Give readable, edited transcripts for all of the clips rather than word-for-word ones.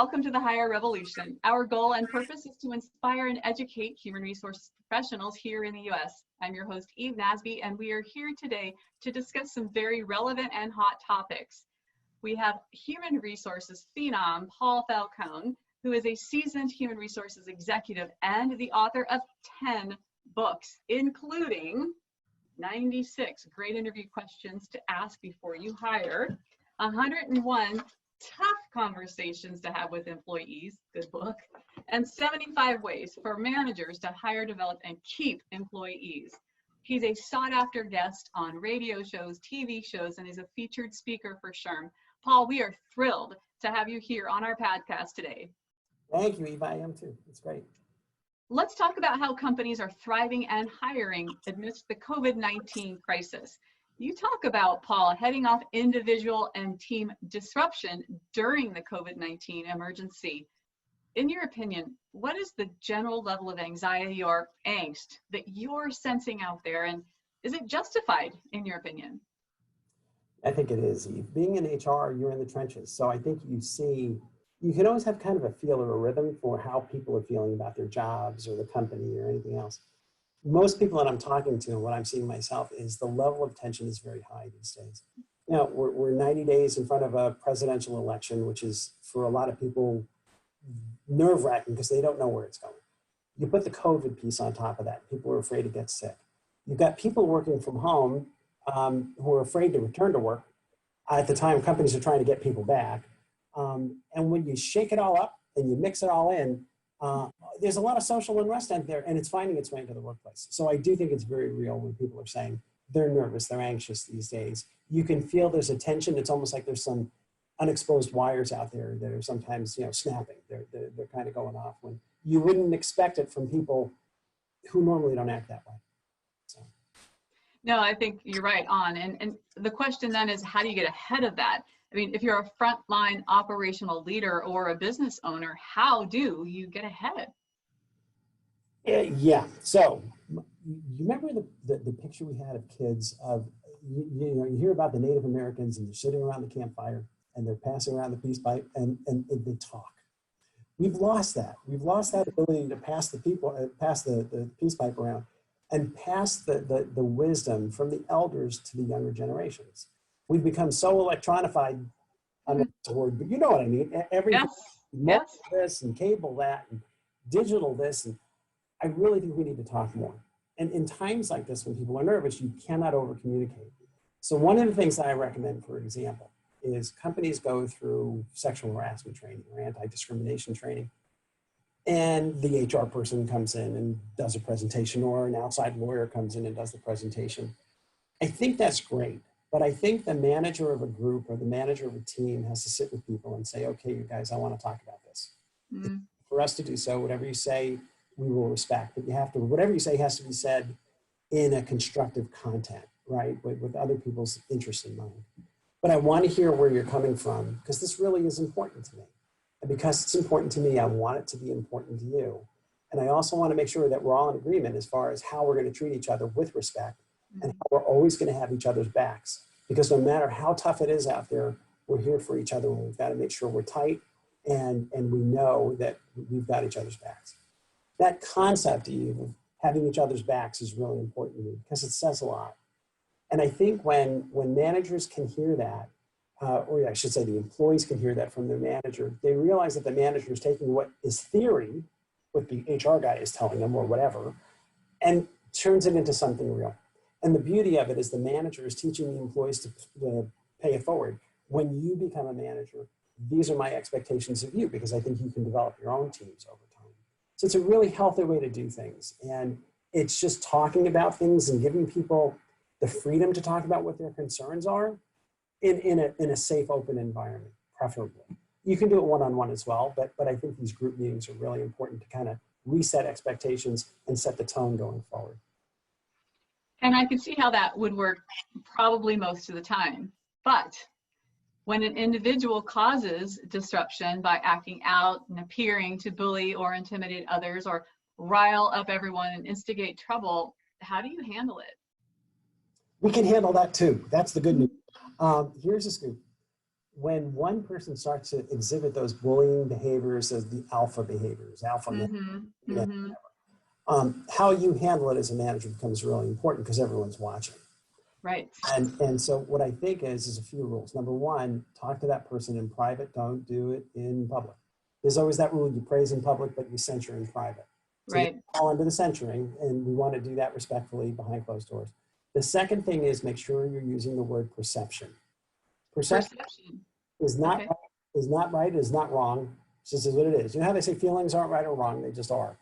welcome to the Hire Revolution. Our goal and purpose is to inspire and educate human resources professionals here in the U.S. I'm your host, Eve Nasby, and we are here today to discuss some very relevant and hot topics. We have human resources phenom Paul Falcone, who is a seasoned human resources executive and the author of 10 books, including 96 great interview questions to ask before you hire, 101 tough conversations to have with employees, good book, and 75 ways for managers to hire, develop, and keep employees. He's a sought-after guest on radio shows, TV shows, and is a featured speaker for SHRM. Paul, we are thrilled to have you here on our podcast today. Thank you, Eve. I am too. It's great. Let's talk about how companies are thriving and hiring amidst the COVID-19 crisis. You talk about, Paul, heading off individual and team disruption during the COVID-19 emergency. In your opinion, what is the general level of anxiety or angst that you're sensing out there, and is it justified, in your opinion? I think it is, Eve. Being in HR, you're in the trenches. So I think you can always have kind of a feel or a rhythm for how people are feeling about their jobs or the company or anything else. Most people that I'm talking to and what I'm seeing myself is the level of tension is very high these days. Now, we're 90 days in front of a presidential election, which is for a lot of people nerve-wracking because they don't know where it's going. You put the COVID piece on top of that. People are afraid to get sick. You've got people working from home who are afraid to return to work. At the time, companies are trying to get people back. And when you shake it all up and you mix it all in, there's a lot of social unrest out there, and it's finding its way into the workplace. So I do think it's very real when people are saying they're nervous, they're anxious these days. You can feel there's a tension. It's almost like there's some unexposed wires out there that are sometimes, snapping. They're kind of going off when you wouldn't expect it from people who normally don't act that way. So. No, I think you're right on. And the question then is, how do you get ahead of that? I mean, if you're a frontline operational leader or a business owner, how do you get ahead? Yeah. So you remember the picture we had of kids of, you hear about the Native Americans and they're sitting around the campfire and they're passing around the peace pipe and they talk. We've lost that. We've lost that ability to pass the peace pipe around and pass the wisdom from the elders to the younger generations. We've become so electronified, I'm not the word, but you know what I mean. Everything, yes. This and cable that and digital this, and I really think we need to talk more. And in times like this, when people are nervous, you cannot over communicate. So one of the things that I recommend, for example, is companies go through sexual harassment training or anti-discrimination training. And the HR person comes in and does a presentation, or an outside lawyer comes in and does the presentation. I think that's great. But I think the manager of a group or the manager of a team has to sit with people and say, okay, you guys, I want to talk about this. Mm-hmm. For us to do so, whatever you say, we will respect. But you have to, whatever you say has to be said in a constructive content, right? With other people's interest in mind. But I want to hear where you're coming from, because this really is important to me. And because it's important to me, I want it to be important to you. And I also want to make sure that we're all in agreement as far as how we're going to treat each other with respect. And how we're always going to have each other's backs. Because no matter how tough it is out there, we're here for each other, and we've got to make sure we're tight and we know that we've got each other's backs. That concept, Eve, of having each other's backs is really important to me because it says a lot. And I think when managers can hear that, or I should say the employees can hear that from their manager, they realize that the manager is taking what is theory, what the HR guy is telling them or whatever, and turns it into something real. And the beauty of it is the manager is teaching the employees to pay it forward. When you become a manager, these are my expectations of you, because I think you can develop your own teams over time. So it's a really healthy way to do things. And it's just talking about things and giving people the freedom to talk about what their concerns are in a safe, open environment, preferably. You can do it one-on-one as well, but I think these group meetings are really important to kind of reset expectations and set the tone going forward. And I can see how that would work probably most of the time. But when an individual causes disruption by acting out and appearing to bully or intimidate others or rile up everyone and instigate trouble, how do you handle it? We can handle that too. That's the good news. Here's a scoop. when one person starts to exhibit those bullying behaviors as the alpha behaviors, alpha male, how you handle it as a manager becomes really important because everyone's watching. Right. And so what I think is a few rules. Number one, talk to that person in private. Don't do it in public. There's always that rule: you praise in public, but you censure in private. So right. You fall under the censuring, and we want to do that respectfully behind closed doors. The second thing is make sure you're using the word perception. Perception. Is not okay. right, is not right, is not wrong. It's just is what it is. You know how they say feelings aren't right or wrong, they just are.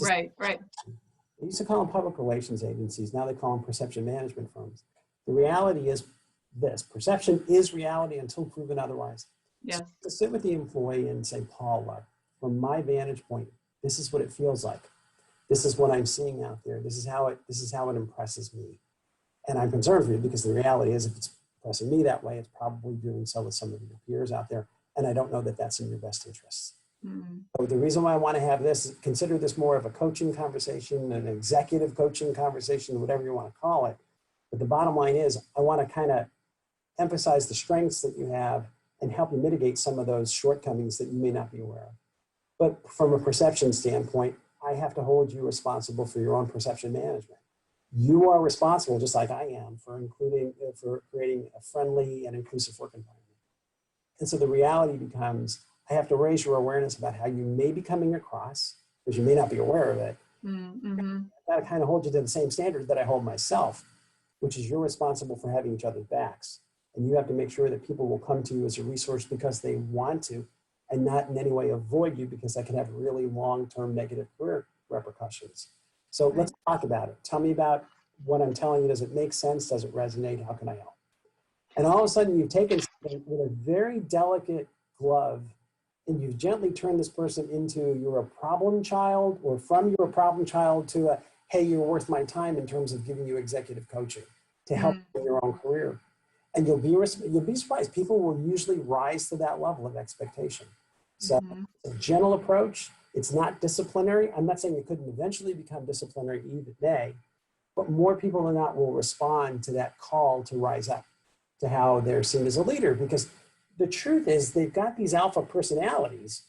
Right. They used to call them public relations agencies. Now they call them perception management firms. The reality is this: perception is reality until proven otherwise. Yes. So to sit with the employee and say, Paula, from my vantage point, this is what it feels like. This is what I'm seeing out there. This is how it impresses me. And I'm concerned for you because the reality is if it's impressing me that way, it's probably doing so with some of your peers out there. And I don't know that that's in your best interests. So the reason why I want to have this, consider this more of a coaching conversation, an executive coaching conversation, whatever you want to call it. But the bottom line is I want to kind of emphasize the strengths that you have and help you mitigate some of those shortcomings that you may not be aware of. But from a perception standpoint, I have to hold you responsible for your own perception management. You are responsible, just like I am, for creating a friendly and inclusive work environment. And so the reality becomes, I have to raise your awareness about how you may be coming across, because you may not be aware of it. I've got to kind of hold you to the same standard that I hold myself, which is you're responsible for having each other's backs. And you have to make sure that people will come to you as a resource because they want to, and not in any way avoid you because that can have really long-term negative career repercussions. So let's talk about it. Tell me about what I'm telling you. Does it make sense? Does it resonate? How can I help? And all of a sudden you've taken something with a very delicate glove and you've gently turned this person into you're a problem child, or from you're a problem child to a, hey, you're worth my time in terms of giving you executive coaching to help in your own career. And you'll be surprised. People will usually rise to that level of expectation. So a gentle approach. It's not disciplinary. I'm not saying it couldn't eventually become disciplinary, even may, but more people than not will respond to that call to rise up to how they're seen as a leader. Because the truth is they've got these alpha personalities.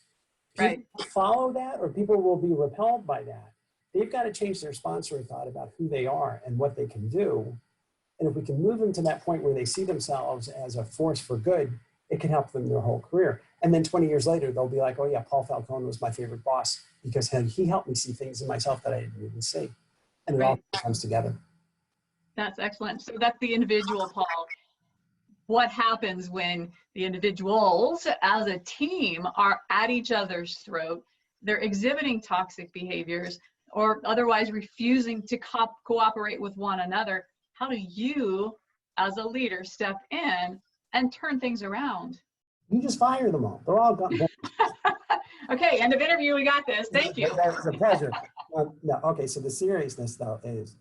People follow that, or people will be repelled by that. They've got to change their sponsoring thought about who they are and what they can do. And if we can move them to that point where they see themselves as a force for good, it can help them their whole career. And then 20 years later, they'll be like, oh yeah, Paul Falcone was my favorite boss because he helped me see things in myself that I didn't even see. And it all comes together. That's excellent. So that's the individual, Paul. What happens when the individuals as a team are at each other's throat, they're exhibiting toxic behaviors or otherwise refusing to cooperate with one another? How do you, as a leader, step in and turn things around? You just fire them all. They're all gone. Okay, end of interview. We got this. Thank you. It's a pleasure. No, okay, so the seriousness, though, is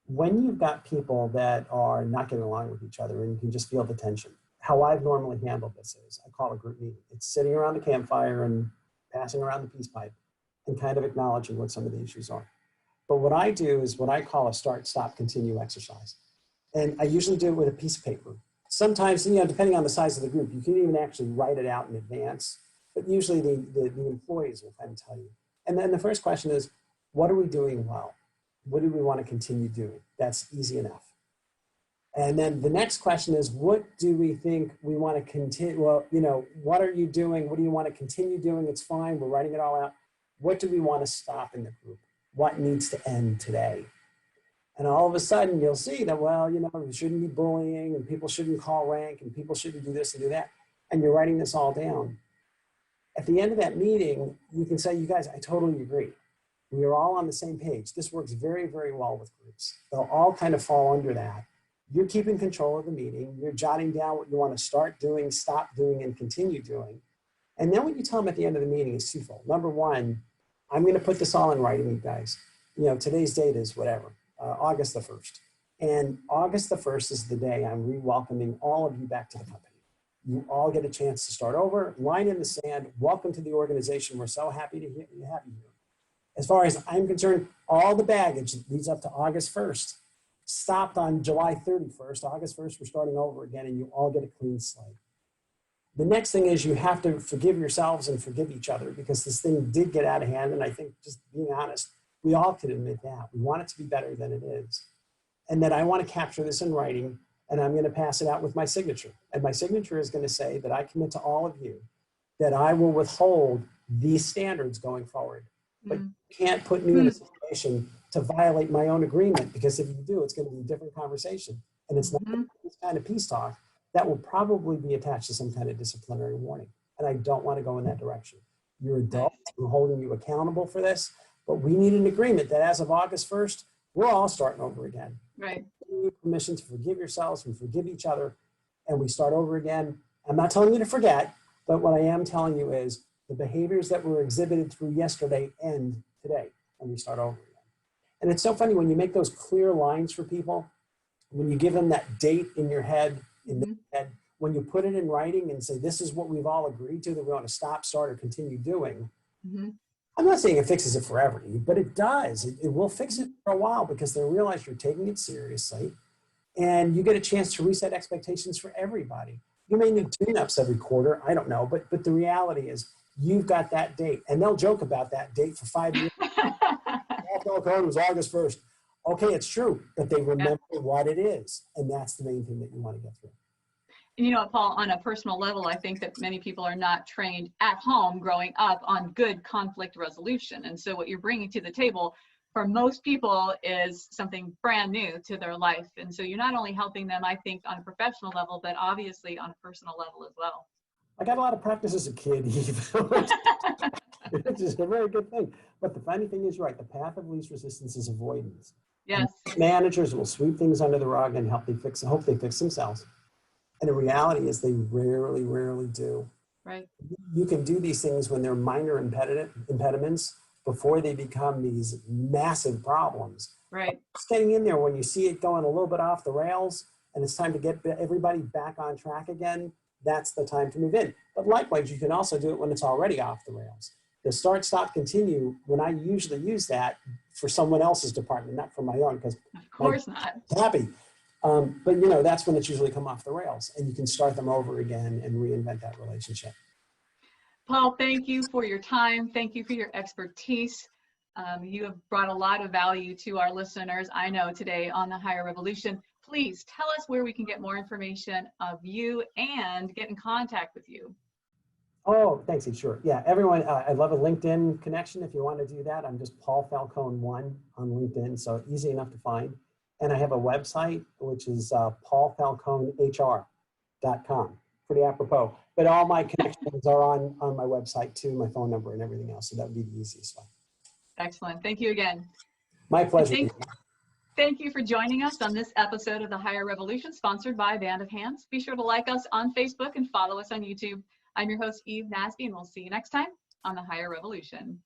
when you've got people that are not getting along with each other and you can just feel the tension. How I've normally handled this is I call a group meeting. It's sitting around the campfire and passing around the peace pipe and kind of acknowledging what some of the issues are. But what I do is what I call a start, stop, continue exercise. And I usually do it with a piece of paper. Sometimes, depending on the size of the group, you can even actually write it out in advance. But usually the employees will kind of tell you. And then the first question is, what are we doing well? What do we want to continue doing? That's easy enough. And then the next question is, what do we think we want to continue? Well, what are you doing? What do you want to continue doing? It's fine. We're writing it all out. What do we want to stop in the group? What needs to end today? And all of a sudden you'll see that, well, we shouldn't be bullying and people shouldn't call rank and people shouldn't do this and do that. And you're writing this all down. At the end of that meeting, you can say, you guys, I totally agree. We are all on the same page. This works very, very well with groups. They'll all kind of fall under that. You're keeping control of the meeting. You're jotting down what you want to start doing, stop doing, and continue doing. And then what you tell them at the end of the meeting is twofold. Number one, I'm going to put this all in writing, you guys. Today's date is whatever, August the 1st. And August the 1st is the day I'm re-welcoming all of you back to the company. You all get a chance to start over, line in the sand, welcome to the organization. We're so happy to have you here. As far as I'm concerned, all the baggage that leads up to August 1st stopped on July 31st. August 1st, we're starting over again, and you all get a clean slate. The next thing is you have to forgive yourselves and forgive each other, because this thing did get out of hand. And I think, just being honest, we all can admit that. We want it to be better than it is. And then I want to capture this in writing, and I'm going to pass it out with my signature. And my signature is going to say that I commit to all of you that I will withhold these standards going forward. But you can't put me in a situation to violate my own agreement, because if you do, it's going to be a different conversation. And it's not this kind of peace talk that will probably be attached to some kind of disciplinary warning. And I don't want to go in that direction. You're adults. I'm holding you accountable for this, but we need an agreement that as of August 1st, we're all starting over again. Right. You need permission to forgive yourselves and forgive each other, and we start over again. I'm not telling you to forget, but what I am telling you is the behaviors that were exhibited through yesterday end today, and we start over again. And it's so funny when you make those clear lines for people, when you give them that date in your head, when you put it in writing and say, this is what we've all agreed to that we want to stop, start, or continue doing. I'm not saying it fixes it forever, but it does. It will fix it for a while, because they realize you're taking it seriously, and you get a chance to reset expectations for everybody. You may need tune-ups every quarter, I don't know, but the reality is you've got that date, and they'll joke about that date for 5 years. Falcone was August 1st. Okay, it's true, but they remember what it is, and that's the main thing that you want to get through. And you know what, Paul, on a personal level, I think that many people are not trained at home growing up on good conflict resolution. And so what you're bringing to the table for most people is something brand new to their life. And so you're not only helping them, I think, on a professional level, but obviously on a personal level as well. I got a lot of practice as a kid, Eve, which is a very good thing. But the funny thing is, you're right, the path of least resistance is avoidance. Yes. And managers will sweep things under the rug and hope they fix themselves. And the reality is they rarely do. Right. You can do these things when they're minor impediments before they become these massive problems. Right. Just getting in there when you see it going a little bit off the rails and it's time to get everybody back on track again, that's the time to move in. But likewise, you can also do it when it's already off the rails. The start, stop, continue, when I usually use that for someone else's department, not for my own, because of course not. Happy. But you know, that's when it's usually come off the rails, and you can start them over again and reinvent that relationship. Paul, thank you for your time. Thank you for your expertise. You have brought a lot of value to our listeners, I know, today on the Hire Revolution. Please tell us where we can get more information of you and get in contact with you. Oh, thanks, Eve. Sure. Yeah, everyone, I'd love a LinkedIn connection if you want to do that. I'm just Paul Falcone 1 on LinkedIn, so easy enough to find. And I have a website, which is paulfalconehr.com. Pretty apropos. But all my connections are on my website too, my phone number and everything else. So that would be the easiest one. Excellent. Thank you again. My pleasure. Thank you for joining us on this episode of the Hire Revolution, sponsored by Band of Hands. Be sure to like us on Facebook and follow us on YouTube. I'm your host, Eve Nasby, and we'll see you next time on the Hire Revolution.